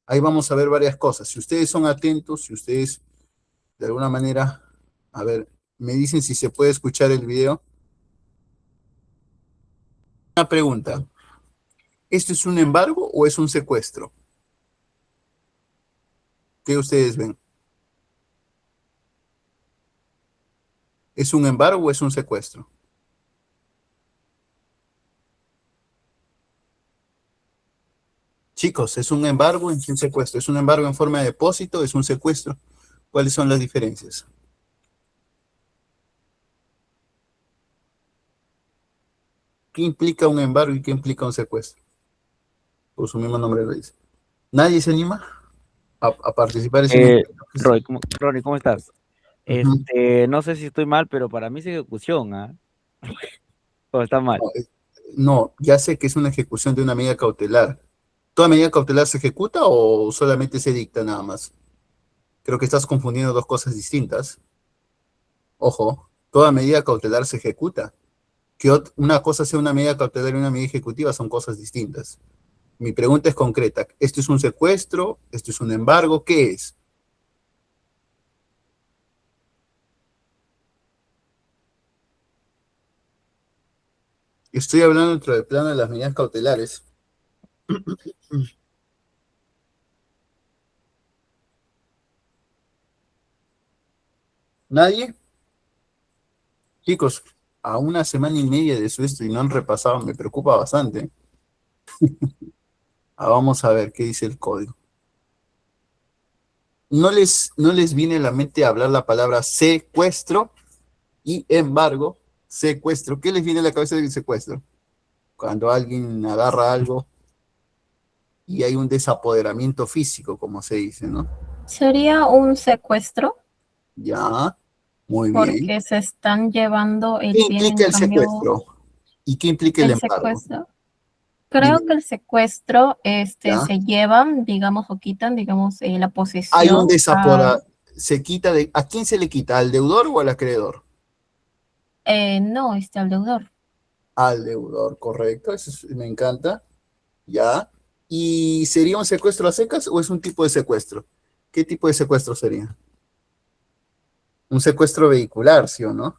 Ahí vamos a ver varias cosas. Si ustedes son atentos, si ustedes de alguna manera, a ver, me dicen si se puede escuchar el video. Una pregunta, ¿esto es un embargo o es un secuestro? ¿Qué ustedes ven? ¿Es un embargo o es un secuestro? Chicos, ¿es un embargo en un secuestro? ¿Es un embargo en forma de depósito? ¿Es un secuestro? ¿Cuáles son las diferencias? ¿Qué implica un embargo y qué implica un secuestro? Por su mismo nombre lo dice. ¿Nadie se anima a participar en ese misterio? Ronnie, ¿cómo estás? Ujú. No sé si estoy mal, pero para mí es ejecución, ¿ah? ¿O está mal? No, no, ya sé que es una ejecución de una medida cautelar. ¿Toda medida cautelar se ejecuta o solamente se dicta nada más? Creo que estás confundiendo dos cosas distintas. Ojo, toda medida cautelar se ejecuta. Que una cosa sea una medida cautelar y una medida ejecutiva son cosas distintas. Mi pregunta es concreta. ¿Esto es un secuestro? ¿Esto es un embargo? ¿Qué es? Estoy hablando dentro del plano de las medidas cautelares. ¿Nadie? Chicos, a una semana y media de su esto y no han repasado, me preocupa bastante. Vamos a ver qué dice el código. ¿No les viene a la mente hablar la palabra secuestro y embargo? Secuestro. ¿Qué les viene a la cabeza del secuestro? Cuando alguien agarra algo y hay un desapoderamiento físico, como se dice, ¿no? Sería un secuestro Ya, muy bien. porque se están llevando ¿Qué el bien en implica el cambio secuestro? ¿Y qué implica el el embargo? secuestro. Dime, Creo que el secuestro ¿ya? se llevan, digamos, o quitan, digamos, la Hay un posesión a, desapoderamiento. ¿Se quita de... ¿A quién se le quita? ¿Al deudor o al acreedor? no, al deudor. Al deudor, correcto. Me encanta. ¿Ya? ¿Y sería un secuestro a secas o es un tipo de secuestro? ¿Qué tipo de secuestro sería? Un secuestro vehicular, ¿sí o no?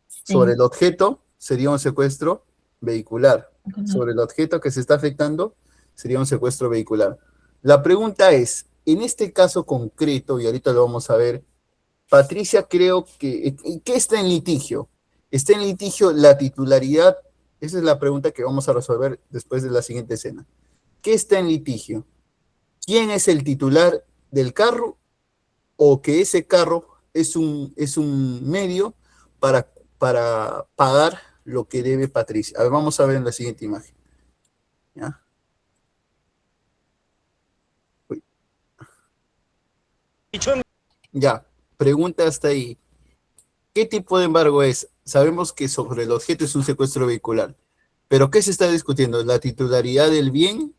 Sobre Sí, el objeto sería un secuestro vehicular. claro. Sobre el objeto que se está afectando sería un secuestro vehicular. La pregunta es, en este caso concreto, y ahorita lo vamos a ver, Patricia, creo que, ¿qué está en litigio? ¿Está en litigio la titularidad? Esa es la pregunta que vamos a resolver después de la siguiente escena. ¿Qué está en litigio? ¿Quién es el titular del carro o que ese carro es un medio para pagar lo que debe Patricia? A ver, vamos a ver en la siguiente imagen. ¿Ya? Ya, pregunta hasta ahí. ¿Qué tipo de embargo es? Sabemos que sobre el objeto es un secuestro vehicular, pero ¿qué se está discutiendo? ¿La titularidad del bien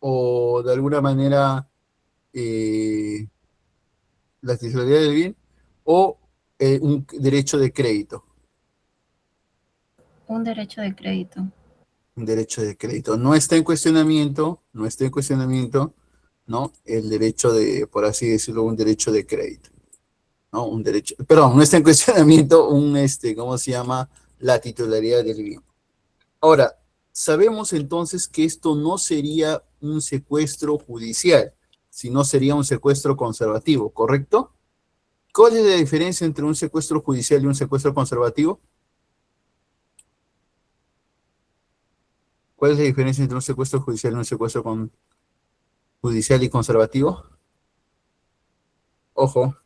o de alguna manera eh, la titularidad del bien o un derecho de crédito? Un derecho de crédito. Un derecho de crédito. No está en cuestionamiento, no está en cuestionamiento, ¿no? El derecho de, por así decirlo, un derecho de crédito, ¿no? Un derecho, perdón, no está en cuestionamiento ¿cómo se llama? La titularidad del bien. Ahora, sabemos entonces que esto no sería un secuestro judicial, sino sería un secuestro conservativo, ¿correcto? ¿Cuál es la diferencia entre un secuestro judicial y un secuestro conservativo? ¿Cuál es la diferencia entre un secuestro judicial y un secuestro judicial y conservativo? Ojo,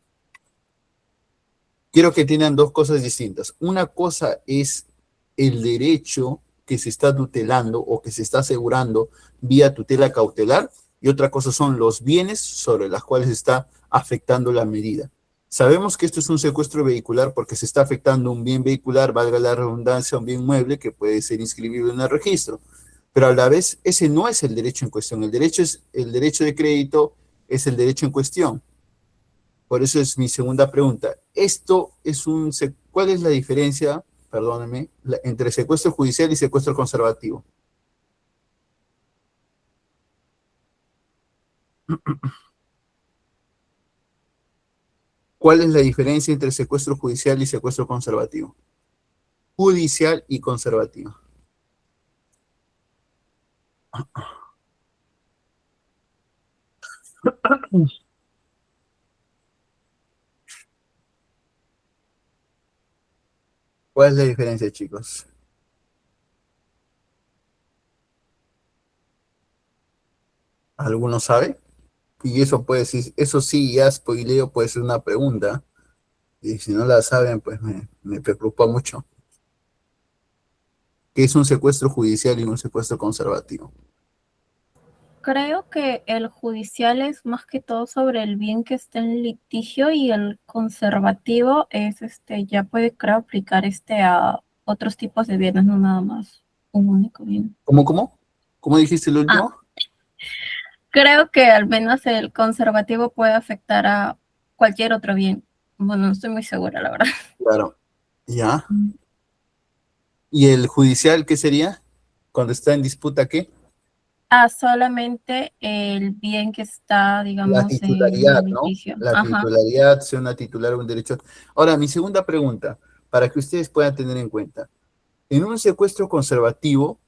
quiero que tengan dos cosas distintas. Una cosa es el derecho que se está tutelando o que se está asegurando vía tutela cautelar y otra cosa son los bienes sobre los cuales se está afectando la medida. Sabemos que esto es un secuestro vehicular porque se está afectando un bien vehicular, valga la redundancia, un bien mueble que puede ser inscribible en el registro, pero a la vez ese no es el derecho en cuestión. El derecho de crédito es el derecho en cuestión. Por eso es mi segunda pregunta. ¿Cuál es la diferencia, perdóneme, entre secuestro judicial y secuestro conservativo? ¿Cuál es la diferencia entre secuestro judicial y secuestro conservativo? Judicial y conservativo. ¿Cuál es la diferencia, chicos? ¿Alguno sabe? Y eso puede decir, eso sí, ya spoileo, puede ser una pregunta. Y si no la saben, pues me preocupa mucho. ¿Qué es un secuestro judicial y un secuestro conservativo? Creo que el judicial es más que todo sobre el bien que está en litigio y el conservativo es ya puede creo aplicar a otros tipos de bienes, no nada más un único bien. ¿Cómo? ¿Cómo dijiste el Ah, último? creo que al menos el conservativo puede afectar a cualquier otro bien. Bueno, no estoy muy segura, la verdad. Claro. ¿Ya? ¿Y el judicial qué sería? Cuando está en disputa, ¿qué? Solamente el bien que está, La digamos, titularidad, en ¿no? litigio. La Ajá. titularidad, sea una titular o un derecho. Ahora, mi segunda pregunta, para que ustedes puedan tener en cuenta. En un secuestro conservativo,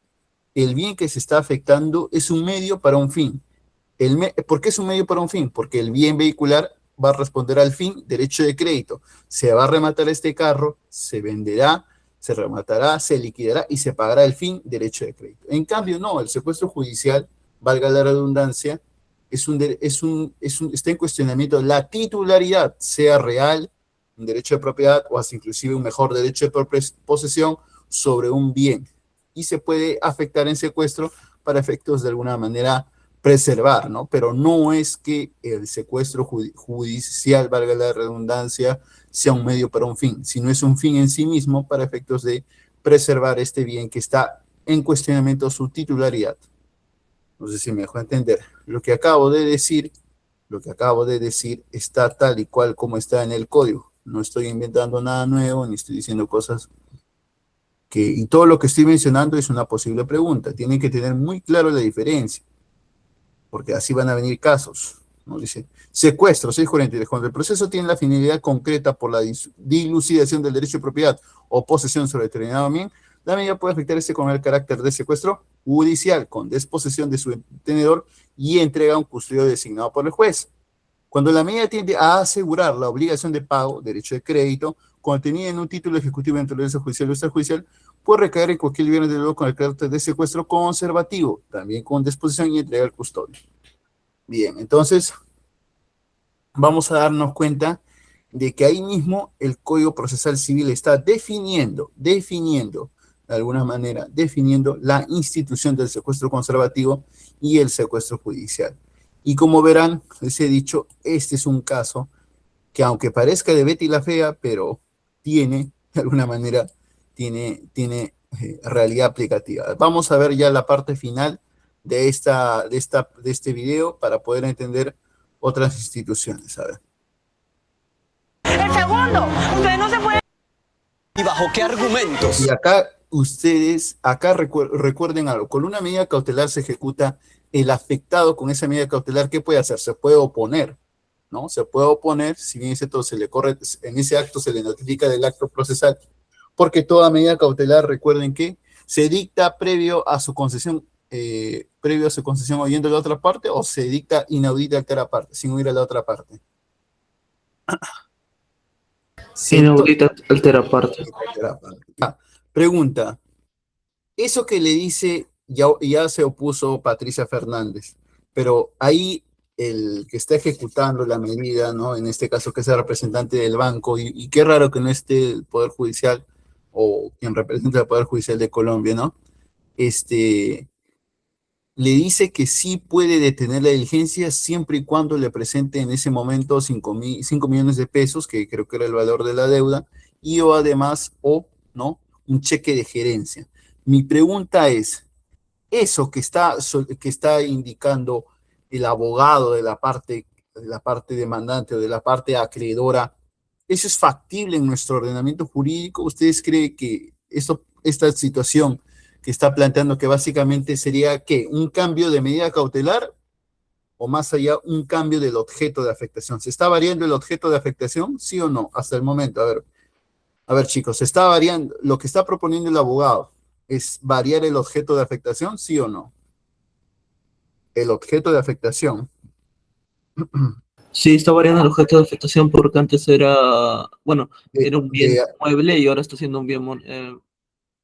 el bien que se está afectando es un medio para un fin. ¿Por qué es un medio para un fin? Porque el bien vehicular va a responder al fin derecho de crédito. Se va a rematar este carro, se venderá, se rematará, se liquidará y se pagará el fin derecho de crédito. En cambio, no, el secuestro judicial, valga la redundancia, está en cuestionamiento la titularidad, sea real, un derecho de propiedad o hasta inclusive un mejor derecho de posesión sobre un bien. Y se puede afectar en secuestro para efectos de alguna manera preservar, ¿no? Pero no es que el secuestro judicial, valga la redundancia, sea un medio para un fin, sino es un fin en sí mismo para efectos de preservar este bien que está en cuestionamiento su titularidad. No sé si me dejó entender. Lo que acabo de decir está tal y cual como está en el código. No estoy inventando nada nuevo, ni estoy diciendo cosas y todo lo que estoy mencionando es una posible pregunta. Tienen que tener muy claro la diferencia, porque así van a venir casos. ¿No? Dice, secuestro, 643. Cuando el proceso tiene la finalidad concreta por la dilucidación del derecho de propiedad o posesión sobre determinado bien, la medida puede afectarse con el carácter de secuestro judicial, con desposesión de su tenedor y entrega a un custodio designado por el juez. Cuando la medida tiende a asegurar la obligación de pago, derecho de crédito, contenida en un título ejecutivo dentro del judicial o extrajudicial, puede recaer en cualquier bien de luego con el carácter de secuestro conservativo, también con disposición y entrega al custodio. Bien, entonces vamos a darnos cuenta de que ahí mismo el Código Procesal Civil está definiendo, de alguna manera, definiendo la institución del secuestro conservativo y el secuestro judicial. Y como verán, les he dicho, este es un caso que aunque parezca de Betty la Fea, pero tiene, de alguna manera, tiene realidad aplicativa. Vamos a ver ya la parte final de este video para poder entender otras instituciones. A ver. El segundo, ustedes no se pueden... ¿Y bajo qué argumentos? Y acá recuerden algo, con una medida cautelar se ejecuta el afectado con esa medida cautelar, ¿qué puede hacer? Se puede oponer, ¿no? Se puede oponer, si bien ese todo se le corre, en ese acto se le notifica del acto procesal, porque toda medida cautelar, recuerden que se dicta previo a su concesión oyendo la otra parte, o se dicta inaudita altera parte, sin oír a la otra parte. Inaudita altera parte. Pregunta, eso que le dice, ya se opuso Patricia Fernández, pero ahí el que está ejecutando la medida, ¿no? En este caso que es el representante del banco, y qué raro que no esté el Poder Judicial o quien representa el Poder Judicial de Colombia, ¿no? Le dice que sí puede detener la diligencia siempre y cuando le presente en ese momento 5 millones de pesos, que creo que era el valor de la deuda, y o además, ¿no? Un cheque de gerencia. Mi pregunta es, eso que está indicando el abogado de la parte demandante o de la parte acreedora, ¿eso es factible en nuestro ordenamiento jurídico? ¿Ustedes creen que esta situación que está planteando que básicamente sería ¿qué? ¿Un cambio de medida cautelar o más allá un cambio del objeto de afectación. ¿Se está variando el objeto de afectación? ¿Sí o no? Hasta el momento, a ver chicos, ¿se está variando? Lo que está proponiendo el abogado es variar el objeto de afectación, ¿sí o no? El objeto de afectación. Sí, está variando el objeto de afectación porque antes era, bueno, De, era un bien de, mueble y ahora está siendo un bien,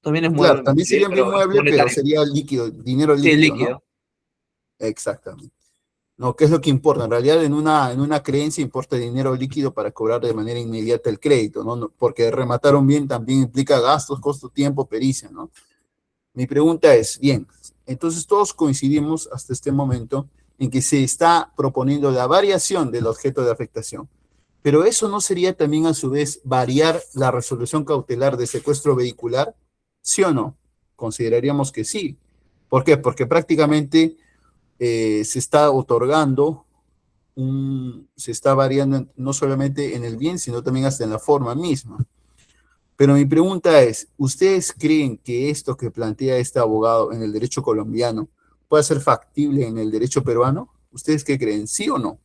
también es claro, mueble, también sería un bien pero es mueble, pero monetario. sería líquido, dinero Sí, es líquido, ¿no? líquido. Exactamente. No, ¿qué es lo que importa? En realidad, en una creencia importa dinero líquido para cobrar de manera inmediata el crédito, ¿no? Porque rematar un bien también implica gastos, costo, tiempo, pericia, ¿no? Mi pregunta es, bien, entonces todos coincidimos hasta este momento en que se está proponiendo la variación del objeto de afectación, pero eso no sería también a su vez variar la resolución cautelar de secuestro vehicular, ¿sí o no? Consideraríamos que sí. ¿Por qué? Porque prácticamente se está otorgando se está variando no solamente en el bien, sino también hasta en la forma misma. Pero mi pregunta es, ¿ustedes creen que esto que plantea este abogado en el derecho colombiano puede ser factible en el derecho peruano? ¿Ustedes qué creen? ¿Sí o no?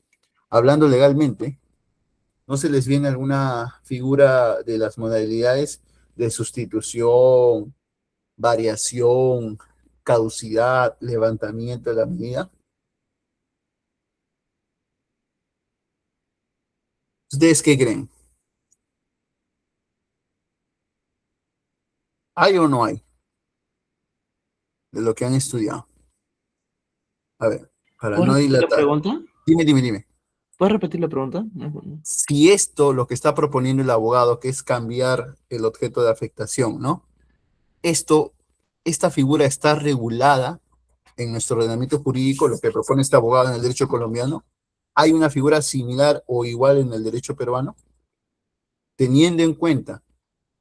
Hablando legalmente, ¿no se les viene alguna figura de las modalidades de sustitución, variación, caducidad, levantamiento de la medida? ¿Ustedes qué creen? ¿Hay o no hay de lo que han estudiado? A ver, para ¿Puedes no repetir la dilatar. pregunta? Dime. ¿Puedes repetir la pregunta? Si esto, lo que está proponiendo el abogado, que es cambiar el objeto de afectación, ¿no? Esta figura está regulada en nuestro ordenamiento jurídico, lo que propone este abogado en el derecho colombiano. ¿Hay una figura similar o igual en el derecho peruano? Teniendo en cuenta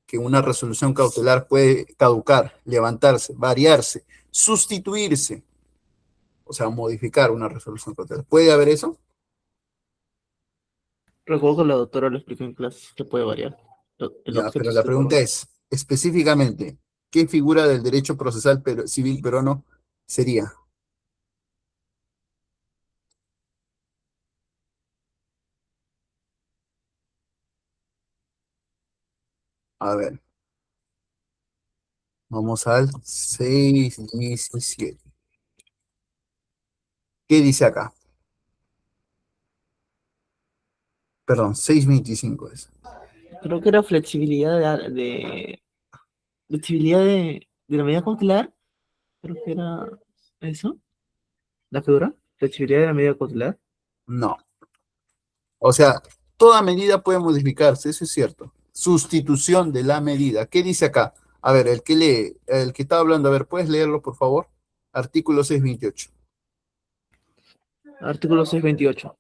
que una resolución cautelar puede caducar, levantarse, variarse, sustituirse, o sea, modificar una resolución cautelar. ¿Puede haber eso? Recuerdo que la doctora lo explicó en clase, que puede variar. El Ya, objeto pero es la de pregunta forma. es, específicamente, ¿qué figura del derecho procesal civil peruano sería? A ver, vamos al 617. ¿Qué dice acá? Perdón, 625 es. Creo que era flexibilidad de la medida cautelar. Creo que era eso. ¿La figura? Flexibilidad de la medida cautelar. No. O sea, toda medida puede modificarse, eso es cierto. Sustitución de la medida. ¿Qué dice acá? A ver, el que lee, el que está hablando, a ver, ¿puedes leerlo, por favor? Artículo 628. Artículo 628.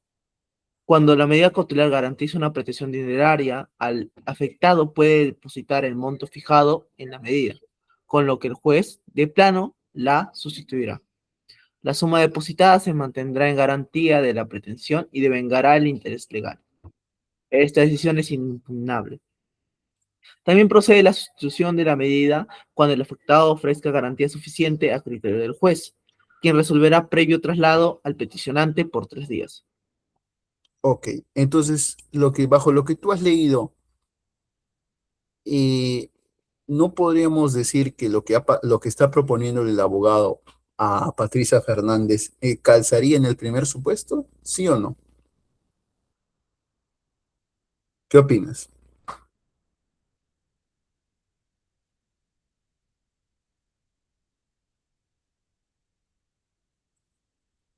Cuando la medida cautelar garantiza una protección dineraria, al afectado puede depositar el monto fijado en la medida, con lo que el juez de plano la sustituirá. La suma depositada se mantendrá en garantía de la pretensión y devengará el interés legal. Esta decisión es impugnable. También procede la sustitución de la medida cuando el afectado ofrezca garantía suficiente a criterio del juez, quien resolverá previo traslado al peticionante por 3 días. Ok, entonces, bajo lo que tú has leído, eh, no podríamos decir que lo que está proponiendo el abogado a Patricia Fernández calzaría en el primer supuesto, ¿sí o no? ¿Qué opinas?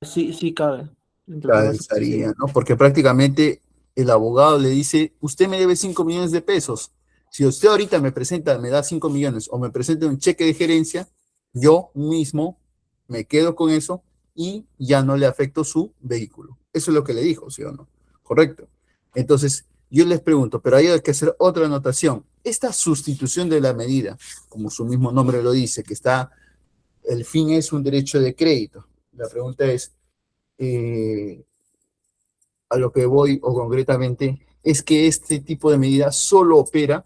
Sí, sí cabe. Entre el primer supuesto, sí. Calzaría, ¿no? Porque prácticamente el abogado le dice, usted me debe 5 millones de pesos. Si usted ahorita me da 5 millones o me presenta un cheque de gerencia, yo mismo me quedo con eso y ya no le afecto su vehículo. Eso es lo que le dijo, ¿sí o no? Correcto. Entonces, yo les pregunto, pero hay que hacer otra anotación. Esta sustitución de la medida, como su mismo nombre lo dice, el fin es un derecho de crédito. La pregunta es, eh, a lo que voy o concretamente es que este tipo de medida solo opera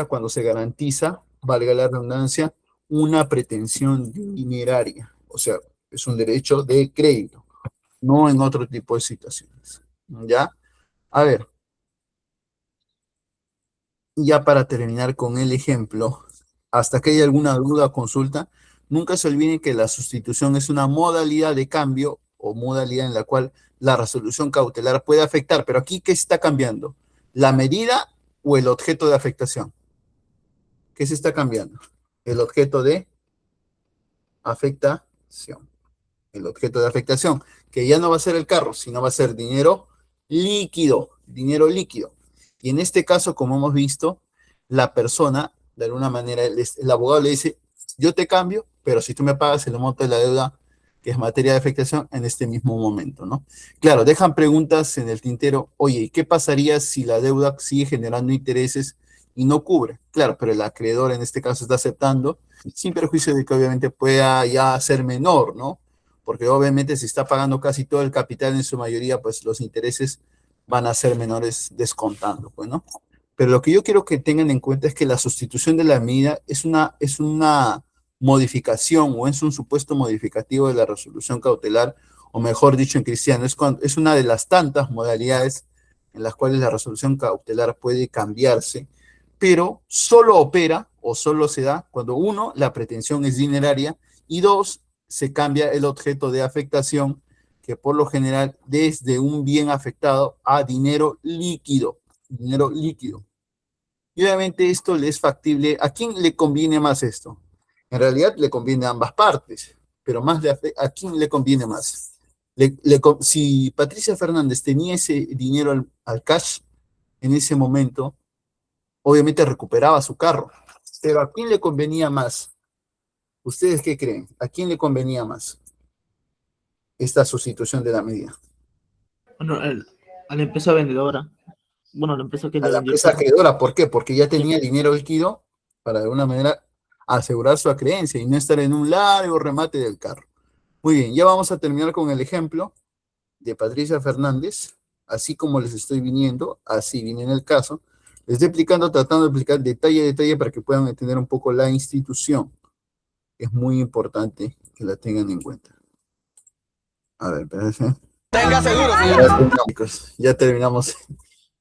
cuando se garantiza, valga la redundancia, una pretensión dineraria, o sea, es un derecho de crédito. no en otro tipo de situaciones. ¿Ya? A ver, ya para terminar con el ejemplo, hasta que haya alguna duda o consulta, nunca se olviden que la sustitución es una modalidad de cambio o modalidad en la cual la resolución cautelar puede afectar, pero aquí, ¿qué está cambiando? ¿La medida o el objeto de afectación? ¿Qué se está cambiando? El objeto de afectación. El objeto de afectación, que ya no va a ser el carro, sino va a ser dinero líquido, dinero líquido. Y en este caso, como hemos visto, la persona, de alguna manera, el abogado le dice, yo te cambio, pero si tú me pagas el monto de la deuda, que es materia de afectación, en este mismo momento, ¿no? Claro, dejan preguntas en el tintero, oye, ¿y qué pasaría si la deuda sigue generando intereses y no cubre? Claro, pero el acreedor en este caso está aceptando, sin perjuicio de que obviamente pueda ya ser menor, ¿no? Porque obviamente si está pagando casi todo el capital en su mayoría, pues los intereses van a ser menores descontando, pues, ¿no? Pero lo que yo quiero que tengan en cuenta es que la sustitución de la medida es una modificación o es un supuesto modificativo de la resolución cautelar, o mejor dicho en cristiano, es una de las tantas modalidades en las cuales la resolución cautelar puede cambiarse, pero solo opera o solo se da cuando uno, la pretensión es dineraria, y dos, se cambia el objeto de afectación, que por lo general desde un bien afectado a dinero líquido, dinero líquido. Y obviamente esto le es factible. ¿A quién le conviene más esto? En realidad le conviene a ambas partes, pero más ¿a quién le conviene más? Si Patricia Fernández tenía ese dinero al cash en ese momento, obviamente recuperaba su carro. Pero ¿a quién le convenía más? ¿Ustedes qué creen? ¿A quién le convenía más esta sustitución de la medida? Bueno, a la empresa vendedora. Bueno, la empresa que A le la vendió el empresa carro. acreedora. ¿Por qué? Porque ya Sí. tenía dinero líquido para de alguna manera asegurar su acreencia y no estar en un largo remate del carro. Muy bien, ya vamos a terminar con el ejemplo de Patricia Fernández. Así como les estoy viniendo, así viene en el caso. Les estoy explicando, tratando de explicar detalle a detalle para que puedan entender un poco la institución. Es muy importante que la tengan en cuenta. A ver, espérense. Tenga seguro, Ya señor. terminamos, chicos. Ya terminamos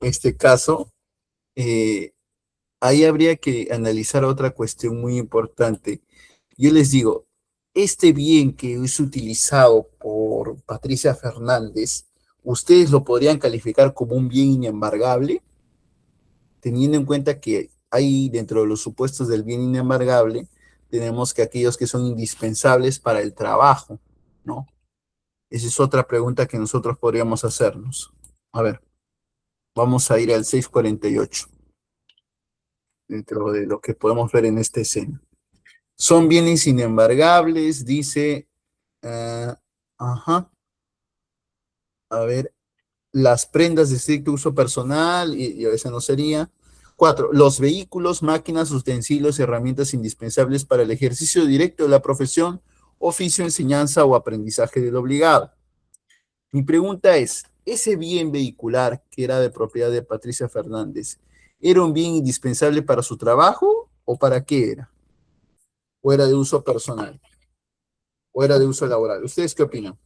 este caso. Ahí habría que analizar otra cuestión muy importante. Yo les digo, este bien que es utilizado por Patricia Fernández, ¿ustedes lo podrían calificar como un bien inembargable? Teniendo en cuenta que hay dentro de los supuestos del bien inembargable, tenemos que aquellos que son indispensables para el trabajo, ¿no? Esa es otra pregunta que nosotros podríamos hacernos. A ver, vamos a ir al 648, dentro de lo que podemos ver en esta escena. Son bienes inembargables, dice, ajá, a ver, las prendas de estricto uso personal, y a veces no sería. 4, los vehículos, máquinas, utensilios, herramientas indispensables para el ejercicio directo de la profesión, oficio, enseñanza o aprendizaje del obligado. Mi pregunta es, ¿ese bien vehicular que era de propiedad de Patricia Fernández, era un bien indispensable para su trabajo o para qué era? ¿O era de uso personal? ¿O era de uso laboral? ¿Ustedes qué opinan?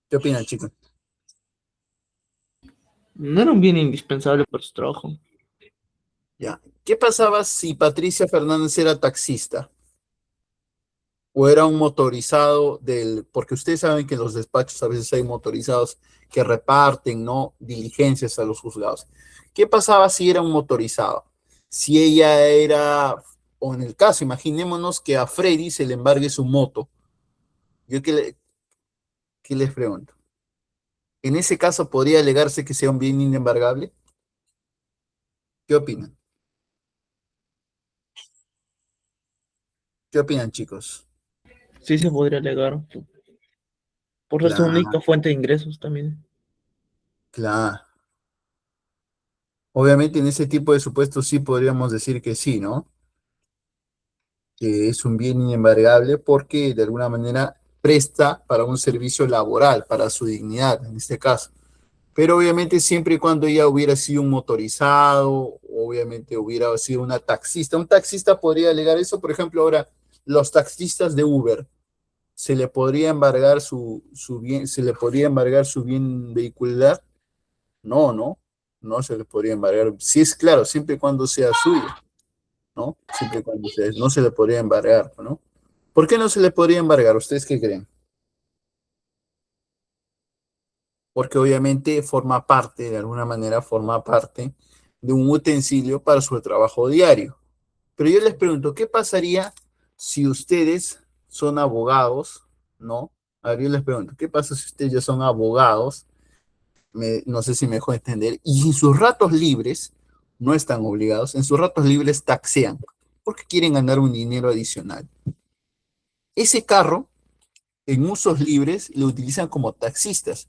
¿Qué opinan, chicos? No era un bien indispensable para su trabajo. Ya. ¿Qué pasaba si Patricia Fernández era taxista? ¿O era un motorizado porque ustedes saben que en los despachos a veces hay motorizados que reparten, ¿no? Diligencias a los juzgados. ¿Qué pasaba si era un motorizado? Si ella era, o en el caso, imaginémonos que a Freddy se le embargue su moto. Yo qué les pregunto. ¿En ese caso podría alegarse que sea un bien inembargable? ¿Qué opinan? ¿Qué opinan, chicos? Sí se podría alegar. Por ser su Claro, única fuente de ingresos también. claro. Obviamente en ese tipo de supuestos sí podríamos decir que sí, ¿no? Que es un bien inembargable porque de alguna manera presta para un servicio laboral, para su dignidad en este caso. Pero obviamente siempre y cuando ella hubiera sido un motorizado, obviamente hubiera sido una taxista. Un taxista podría alegar eso, por ejemplo, ahora los taxistas de Uber, se le podría embargar su bien, se le podría embargar su bien vehicular. No, no, no se le podría embargar. Sí es claro, siempre y cuando sea suyo, ¿no? Siempre y cuando sea, no se le podría embargar, ¿no? ¿Por qué no se le podría embargar? ¿Ustedes qué creen? Porque obviamente forma parte, de alguna manera forma parte de un utensilio para su trabajo diario. Pero yo les pregunto, ¿qué pasaría si ustedes son abogados, ¿no? A ver, yo les pregunto, ¿qué pasa si ustedes ya son abogados? No sé si me dejo entender, y en sus ratos libres, no están obligados, en sus ratos libres taxean, porque quieren ganar un dinero adicional. Ese carro, en usos libres, lo utilizan como taxistas,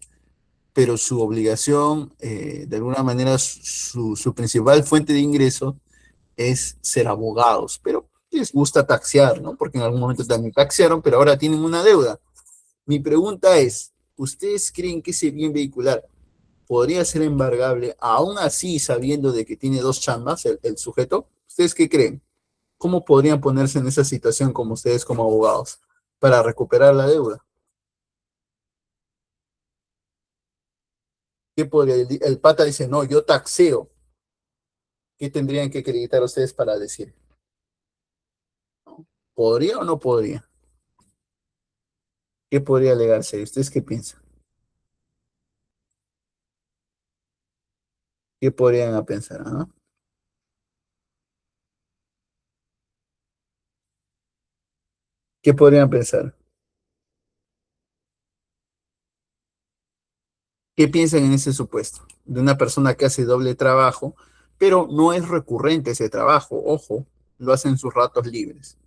pero su obligación, de alguna manera, su principal fuente de ingreso es ser abogados, pero les gusta taxear, ¿no? Porque en algún momento también taxearon, pero ahora tienen una deuda. Mi pregunta es, ¿ustedes creen que ese bien vehicular podría ser embargable, aún así sabiendo de que tiene dos chambas el sujeto? ¿Ustedes qué creen? ¿Cómo podrían ponerse en esa situación como ustedes como abogados para recuperar la deuda? ¿Qué podría? El pata dice, no, yo taxeo. ¿Qué tendrían que acreditar ustedes para decir? ¿Podría o no podría? ¿Qué podría alegarse? ¿Ustedes qué piensan? ¿Qué podrían pensar? ¿Ah? ¿Qué podrían pensar? ¿Qué piensan en ese supuesto? De una persona que hace doble trabajo, pero no es recurrente ese trabajo, ojo, lo hace en sus ratos libres.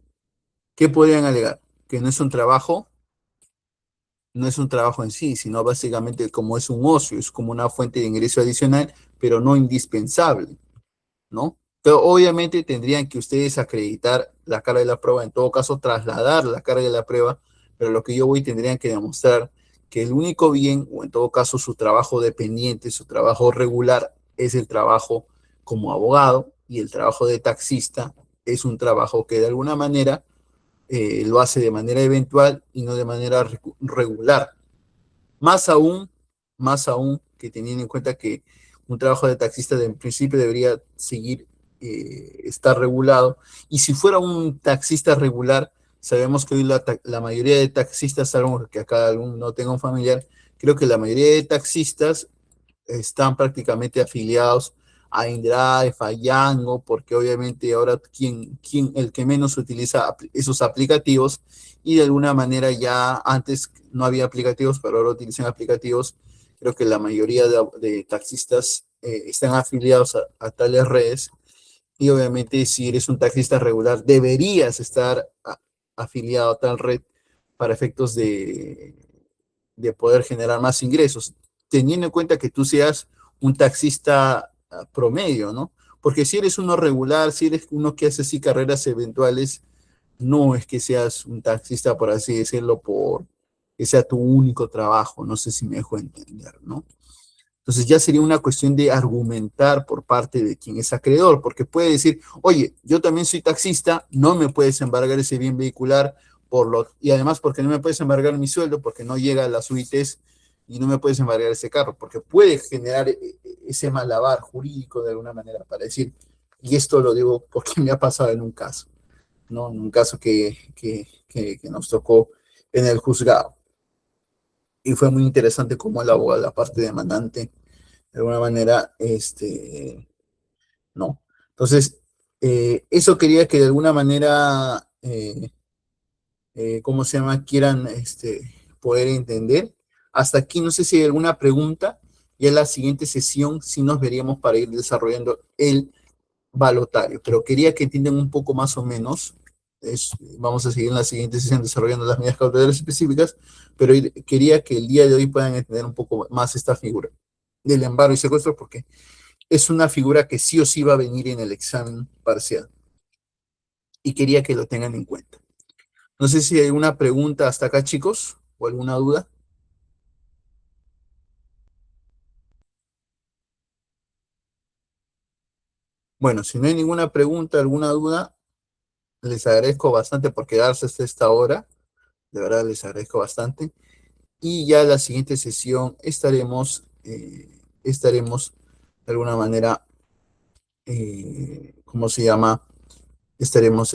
¿Qué podrían alegar? Que no es un trabajo, no es un trabajo en sí, sino básicamente como es un ocio, es como una fuente de ingreso adicional, pero no indispensable, ¿no? Pero obviamente tendrían que ustedes acreditar la carga de la prueba, en todo caso trasladar la carga de la prueba, pero lo que yo voy tendrían que demostrar que el único bien, o en todo caso su trabajo dependiente, su trabajo regular, es el trabajo como abogado, y el trabajo de taxista es un trabajo que de alguna manera lo hace de manera eventual y no de manera regular. Más aún, más aún que teniendo en cuenta que un trabajo de taxista en principio debería seguir, estar regulado. Y si fuera un taxista regular, sabemos que hoy la mayoría de taxistas, salvo que acá algún no tenga un familiar, creo que la mayoría de taxistas están prácticamente afiliados a InDrive, a Yango, porque obviamente ahora el que menos utiliza esos aplicativos, y de alguna manera ya antes no había aplicativos, pero ahora utilizan aplicativos. Creo que la mayoría de taxistas están afiliados a tales redes, y obviamente si eres un taxista regular deberías estar afiliado a tal red para efectos de poder generar más ingresos, teniendo en cuenta que tú seas un taxista promedio, ¿no? Porque si eres uno regular, si eres uno que hace así carreras eventuales, no es que seas un taxista, por así decirlo, por que sea tu único trabajo, no sé si me dejo entender, ¿no? Entonces ya sería una cuestión de argumentar por parte de quien es acreedor, porque puede decir, oye, yo también soy taxista, no me puedes embargar ese bien vehicular, y además porque no me puedes embargar mi sueldo, porque no llega a las UITs, y no me puedes embargar ese carro, porque puede generar ese malabar jurídico de alguna manera para decir, y esto lo digo porque me ha pasado en un caso, ¿no? En un caso que nos tocó en el juzgado. Y fue muy interesante cómo el abogado, la parte demandante, de alguna manera, no. Entonces, eso quería que de alguna manera, ¿cómo se llama? Quieran poder entender. Hasta aquí, no sé si hay alguna pregunta. Y en la siguiente sesión sí nos veríamos para ir desarrollando el balotario. Pero quería que entiendan un poco más o menos. Vamos a seguir en la siguiente sesión desarrollando las medidas cautelares específicas, pero quería que el día de hoy puedan entender un poco más esta figura del embargo y secuestro, porque es una figura que sí o sí va a venir en el examen parcial, y quería que lo tengan en cuenta. No sé si hay alguna pregunta hasta acá, chicos, o alguna duda. Bueno, si no hay ninguna pregunta, alguna duda, les agradezco bastante por quedarse hasta esta hora. De verdad, les agradezco bastante. Y ya la siguiente sesión estaremos de alguna manera, ¿cómo se llama? Estaremos